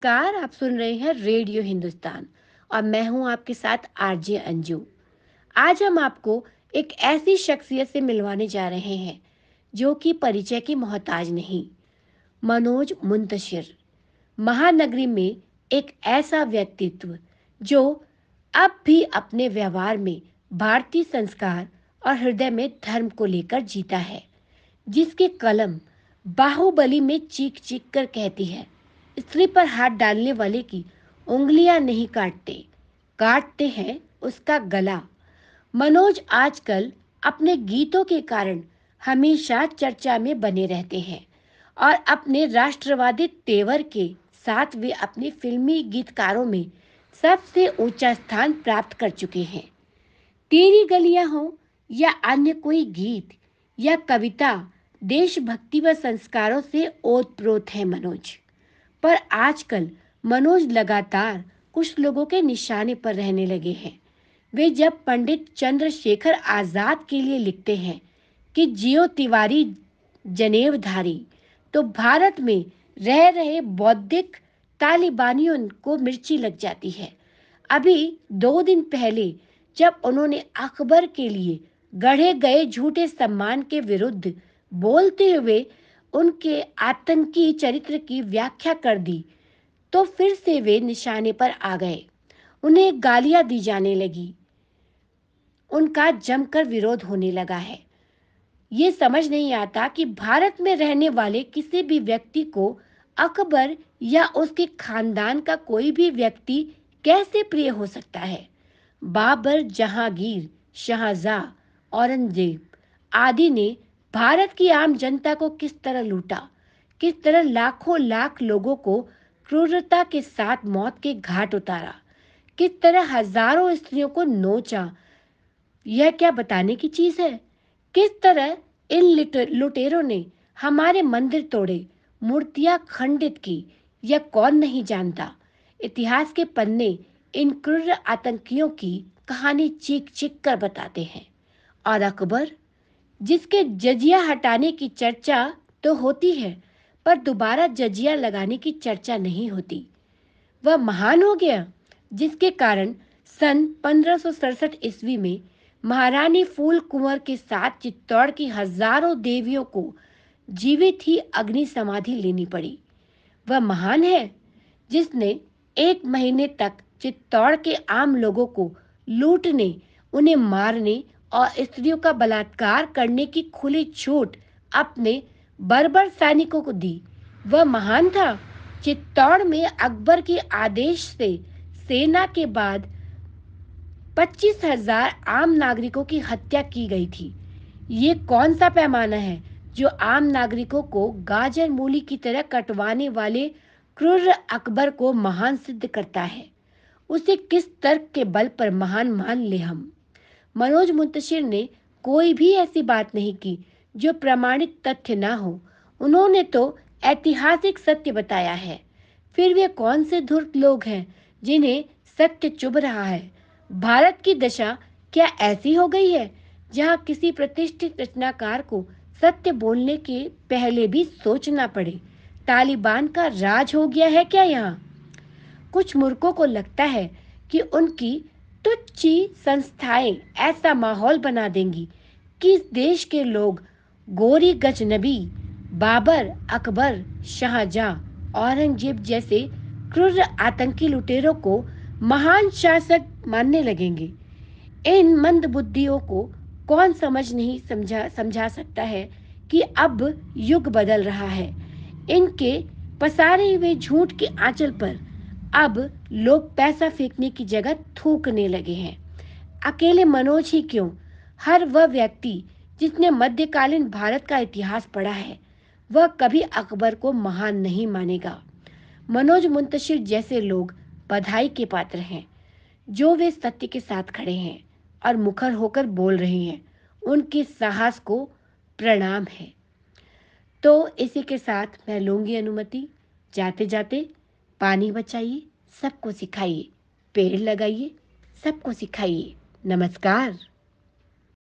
Car आप सुन रहे हैं रेडियो हिंदुस्तान और मैं हूं आपके साथ आरजे अंजू। आज हम आपको एक ऐसी शख्सियत से मिलवाने जा रहे हैं जो कि परिचय की मोहताज नहीं। मनोज मुंतशिर महानगरी में एक ऐसा व्यक्तित्व जो अब भी अपने व्यवहार में भारतीय संस्कार और हृदय में धर्म को लेकर जीता है, जिसकी कलम बाहुबली में चीख चीख कर कहती है, स्त्री पर हाथ डालने वाले की उंगलियां नहीं काटते, काटते हैं उसका गला। मनोज आजकल अपने गीतों के कारण हमेशा चर्चा में बने रहते हैं और अपने राष्ट्रवादी तेवर के साथ वे अपने फिल्मी गीतकारों में सबसे ऊंचा स्थान प्राप्त कर चुके हैं। तेरी गलियां हो या अन्य कोई गीत या कविता, देशभक्ति व संस्कारों से ओतप्रोत है मनोज। पर आजकल मनोज लगातार कुछ लोगों के निशाने पर रहने लगे हैं। वे जब पंडित चंद्रशेखर आजाद के लिए लिखते हैं कि जियो तिवारी जनेवधारी, तो भारत में रह रहे बौद्धिक तालिबानियों को मिर्ची लग जाती है। अभी 2 दिन पहले जब उन्होंने अकबर के लिए गढ़े गए झूठे सम्मान के विरुद्ध बोलते हुए उनके आतंकी चरित्र की व्याख्या कर दी, तो फिर से वे निशाने पर आ गए। उन्हें गालियां दी जाने लगी। उनका जमकर विरोध होने लगा है। ये समझ नहीं आता कि भारत में रहने वाले किसी भी व्यक्ति को अकबर या उसके खानदान का कोई भी व्यक्ति कैसे प्रिय हो सकता है। बाबर, जहांगीर, शाहजहां, औरंगजेब आदि ने भारत की आम जनता को किस तरह लूटा, किस तरह लाखों लाख लोगों को क्रूरता के साथ मौत के घाट उतारा, किस तरह हजारों स्त्रियों को नोचा, यह क्या बताने की चीज है। किस तरह इन लुटेरों ने हमारे मंदिर तोड़े, मूर्तियां खंडित की, यह कौन नहीं जानता। इतिहास के पन्ने इन क्रूर आतंकियों की कहानी चीख चीख कर बताते हैं। और अकबर, जिसके जजिया हटाने की चर्चा तो होती है, पर दोबारा जजिया लगाने की चर्चा नहीं होती। वह महान हो गया जिसके कारण सन 1567 ईस्वी में महारानी फूल कुंवर के साथ चित्तौड़ की हजारों देवियों को जीवित ही अग्नि समाधि लेनी पड़ी। वह महान है जिसने 1 महीने तक चित्तौड़ के आम लोगों को लूटने, उन्हें मारने और स्त्रियों का बलात्कार करने की खुली छूट अपने बर्बर सैनिकों को दी। वह महान था। चित्तौड़ में अकबर के आदेश से सेना के बाद 25,000 आम नागरिकों की हत्या की गई थी। ये कौन सा पैमाना है जो आम नागरिकों को गाजर मूली की तरह कटवाने वाले क्रूर अकबर को महान सिद्ध करता है। उसे किस तर्क के बल पर महान मान ले हम। मनोज मुंतशिर ने कोई भी ऐसी बात नहीं की जो प्रमाणित तथ्य ना हो। उन्होंने तो ऐतिहासिक सत्य बताया है। फिर वे कौन से धूर्त लोग हैं जिन्हें सत्य चुभ रहा है। भारत की दशा क्या ऐसी हो गई है जहां किसी प्रतिष्ठित रचनाकार को सत्य बोलने के पहले भी सोचना पड़े। तालिबान का राज हो गया है क्या यहाँ। कुछ मूर्खों को लगता है कि उनकी तुच्छी संस्थाएं ऐसा माहौल बना देंगी कि इस देश के लोग गोरी गजनबी, बाबर, अकबर, शाहजहां, औरंगजेब जैसे क्रूर आतंकी लुटेरों को महान शासक मानने लगेंगे। इन मंदबुद्धियों को कौन समझा सकता है कि अब युग बदल रहा है। इनके पसारे हुए झूठ के आंचल पर अब लोग पैसा फेंकने की जगह थूकने लगे हैं। अकेले मनोज ही क्यों, हर वह व्यक्ति जिसने मध्यकालीन भारत का इतिहास पढ़ा है, वह कभी अकबर को महान नहीं मानेगा। मनोज मुंतशिर जैसे लोग बधाई के पात्र हैं, जो वे सत्य के साथ खड़े हैं और मुखर होकर बोल रहे हैं। उनके साहस को प्रणाम है। तो इसी के साथ मैं लूंगी अनुमति। जाते जाते पानी बचाइए, सबको सिखाइए, पेड़ लगाइए, सबको सिखाइए। नमस्कार।